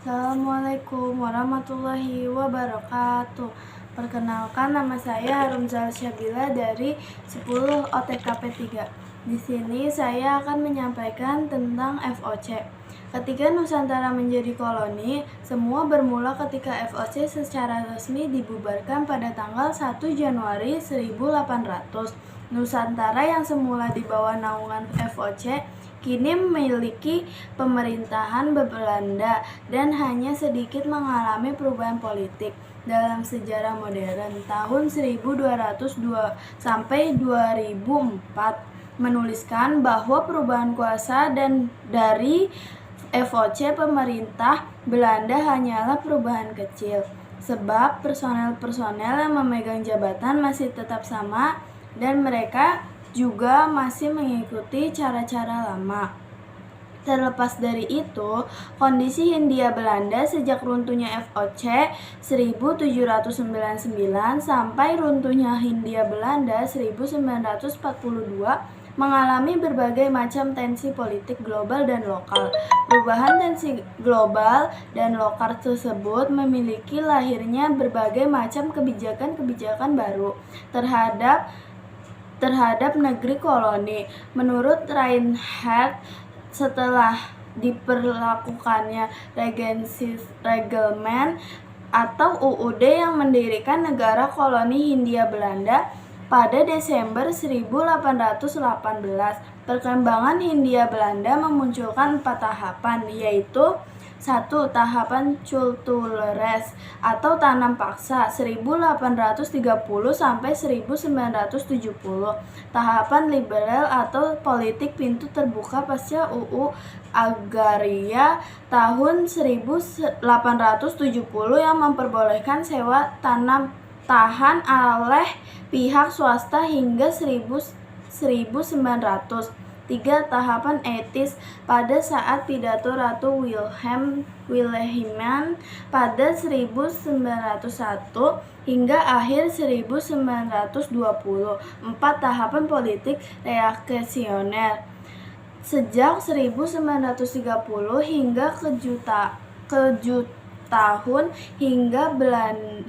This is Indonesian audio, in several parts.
Assalamualaikum warahmatullahi wabarakatuh. Perkenalkan, nama saya Harumzal Syabila dari 10 OTKP 3. Di sini saya akan menyampaikan tentang FOC. Ketika Nusantara menjadi koloni, semua bermula ketika FOC secara resmi dibubarkan pada tanggal 1 Januari 1800. Nusantara yang semula di bawah naungan FOC kini memiliki pemerintahan Belanda dan hanya sedikit mengalami perubahan politik. Dalam sejarah modern, tahun 1202 sampai 2004 menuliskan bahwa perubahan kuasa dan dari FOC pemerintah Belanda hanyalah perubahan kecil, sebab personel-personel yang memegang jabatan masih tetap sama dan mereka juga masih mengikuti cara-cara lama. Terlepas dari itu, kondisi Hindia Belanda sejak runtuhnya FOC 1799 sampai runtuhnya Hindia Belanda 1942 mengalami berbagai macam tensi politik global dan lokal. Perubahan tensi global dan lokal tersebut memiliki lahirnya berbagai macam kebijakan-kebijakan baru terhadap negeri koloni. Menurut Reinhardt, setelah diperlakukannya Regency Reglement atau UUD yang mendirikan negara koloni Hindia Belanda pada Desember 1818, perkembangan Hindia Belanda memunculkan 4 tahapan, yaitu 1. Tahapan culturelles atau tanam paksa 1830 sampai 1970. Tahapan liberal atau politik pintu terbuka pasca UU Agraria tahun 1870 yang memperbolehkan sewa tanam tahan oleh pihak swasta hingga 1900. 3. Tahapan etis pada saat pidato Ratu Wilhelmina pada 1901 hingga akhir 1920. 4. Tahapan politik reaksioner sejak 1930 hingga tahun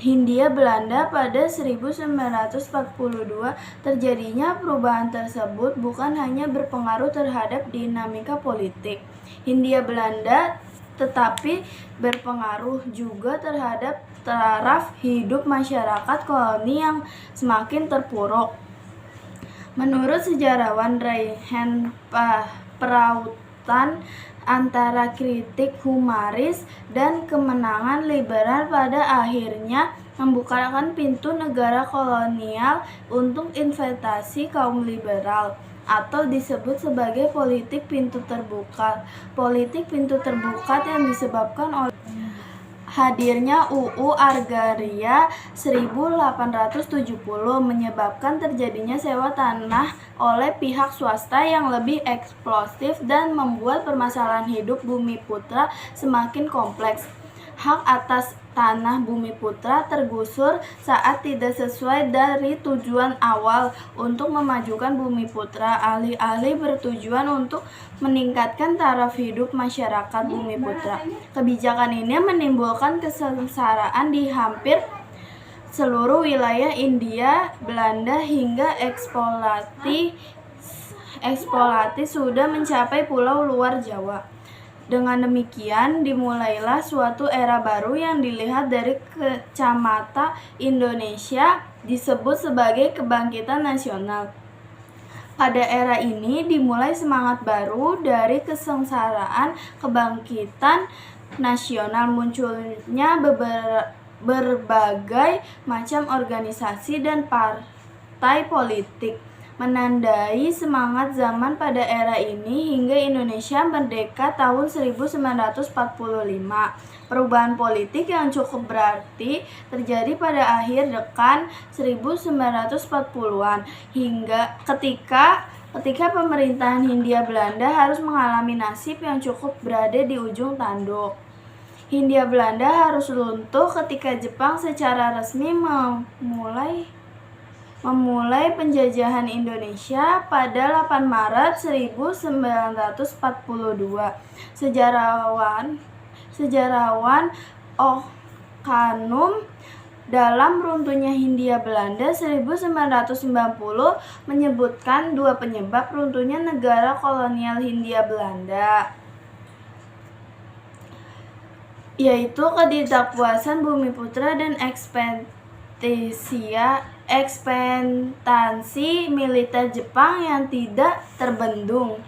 Hindia Belanda pada 1942. Terjadinya perubahan tersebut bukan hanya berpengaruh terhadap dinamika politik Hindia Belanda, tetapi berpengaruh juga terhadap taraf hidup masyarakat koloni yang semakin terpuruk. Menurut sejarawan Reinhardt, perautan antara kritik humanis dan kemenangan liberal pada akhirnya membukakan pintu negara kolonial untuk investasi kaum liberal, atau disebut sebagai politik pintu terbuka. Politik pintu terbuka yang disebabkan oleh hadirnya UU Agraria 1870 menyebabkan terjadinya sewa tanah oleh pihak swasta yang lebih eksklusif dan membuat permasalahan hidup Bumiputra semakin kompleks. Hak atas tanah Bumiputra tergusur saat tidak sesuai dari tujuan awal untuk memajukan Bumiputra. Alih-alih bertujuan untuk meningkatkan taraf hidup masyarakat Bumiputra. Kebijakan ini menimbulkan kesengsaraan di hampir seluruh wilayah Hindia Belanda hingga eksplorasi sudah mencapai pulau luar Jawa. Dengan demikian, dimulailah suatu era baru yang dilihat dari kacamata Indonesia disebut sebagai kebangkitan nasional. Pada era ini dimulai semangat baru dari kesengsaraan kebangkitan nasional. Munculnya berbagai macam organisasi dan partai politik menandai semangat zaman pada era ini hingga Indonesia merdeka tahun 1945. Perubahan politik yang cukup berarti terjadi pada akhir dekade 1940-an hingga ketika pemerintahan Hindia Belanda harus mengalami nasib yang cukup berada di ujung tanduk. Hindia Belanda harus runtuh ketika Jepang secara resmi memulai penjajahan Indonesia pada 8 Maret 1942. Sejarawan Okhanum dalam Runtuhnya Hindia Belanda 1990 menyebutkan dua penyebab runtuhnya negara kolonial Hindia Belanda, yaitu ketidakpuasan Bumiputra dan ekspektasi militer Jepang yang tidak terbendung.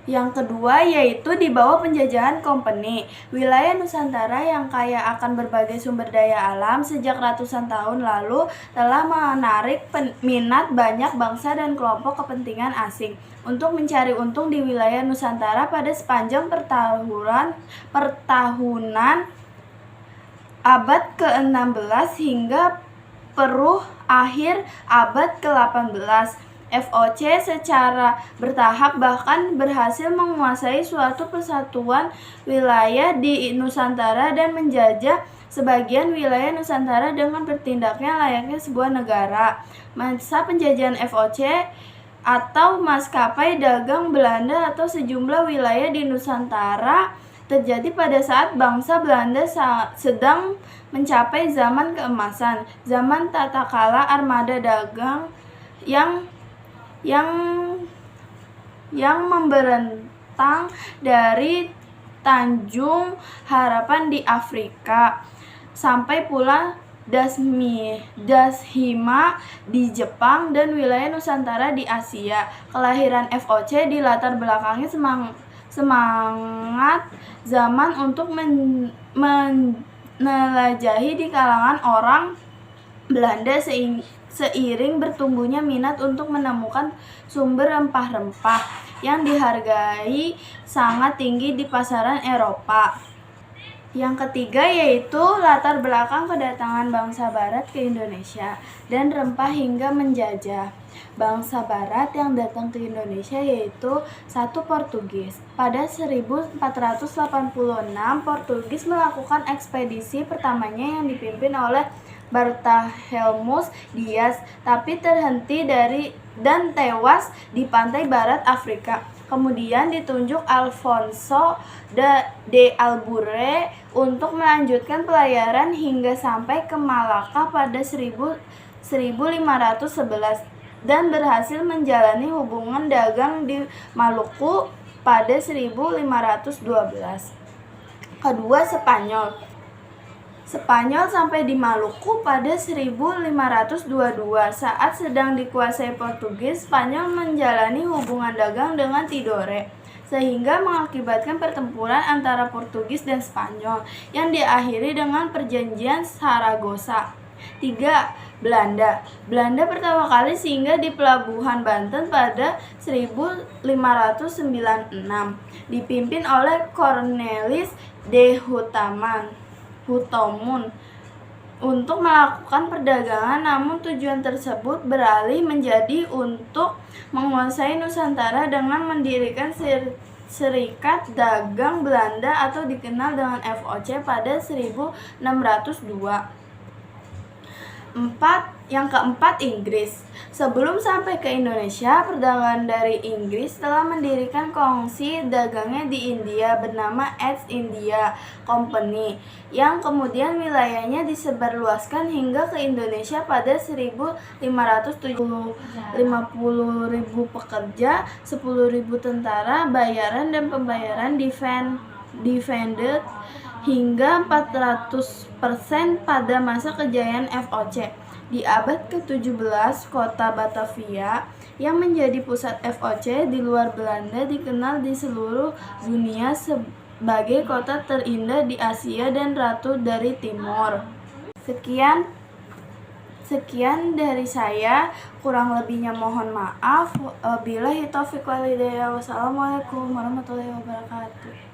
Yang kedua yaitu di bawah penjajahan Kompeni, wilayah Nusantara yang kaya akan berbagai sumber daya alam sejak ratusan tahun lalu telah menarik minat banyak bangsa dan kelompok kepentingan asing untuk mencari untung di wilayah Nusantara pada sepanjang pertahunan abad ke-16 hingga akhir abad ke-18. VOC secara bertahap bahkan berhasil menguasai suatu persatuan wilayah di Nusantara dan menjajah sebagian wilayah Nusantara dengan bertindaknya layaknya sebuah negara. Masa penjajahan VOC atau maskapai dagang Belanda atau sejumlah wilayah di Nusantara terjadi pada saat bangsa Belanda sedang mencapai zaman keemasan, zaman tatkala armada dagang yang membentang dari Tanjung Harapan di Afrika sampai pula Dashima di Jepang dan wilayah Nusantara di Asia. Kelahiran VOC dilatar belakangi semangat zaman untuk menjelajahi di kalangan orang Belanda seiring bertumbuhnya minat untuk menemukan sumber rempah-rempah yang dihargai sangat tinggi di pasaran Eropa. Yang ketiga yaitu latar belakang kedatangan bangsa Barat ke Indonesia dan rempah hingga menjajah. Bangsa Barat yang datang ke Indonesia yaitu satu Portugis. Pada 1486, Portugis melakukan ekspedisi pertamanya yang dipimpin oleh Barthelmemus Dias, tapi terhenti dan tewas di pantai barat Afrika. Kemudian ditunjuk Alfonso de Albure untuk melanjutkan pelayaran hingga sampai ke Malaka pada 1511 dan berhasil menjalani hubungan dagang di Maluku pada 1512. Kedua, Spanyol sampai di Maluku pada 1522. Saat sedang dikuasai Portugis, Spanyol menjalani hubungan dagang dengan Tidore, sehingga mengakibatkan pertempuran antara Portugis dan Spanyol yang diakhiri dengan Perjanjian Saragossa. 3. Belanda pertama kali singgah di pelabuhan Banten pada 1596, dipimpin oleh Cornelis de Houtomon untuk melakukan perdagangan, namun tujuan tersebut beralih menjadi untuk menguasai Nusantara dengan mendirikan Serikat Dagang Belanda atau dikenal dengan VOC pada 1602. Yang keempat, Inggris. Sebelum sampai ke Indonesia, perdagangan dari Inggris telah mendirikan kongsi dagangnya di India bernama East India Company, yang kemudian wilayahnya disebarluaskan hingga ke Indonesia pada 1550. 50.000 pekerja, 10.000 tentara, bayaran dan pembayaran defended hingga 400% pada masa kejayaan VOC. Di abad ke-17, kota Batavia yang menjadi pusat VOC di luar Belanda dikenal di seluruh dunia sebagai kota terindah di Asia dan ratu dari Timur. Sekian dari saya, kurang lebihnya mohon maaf. Wabillahi taufiq wal hidayah. Wassalamualaikum warahmatullahi wabarakatuh.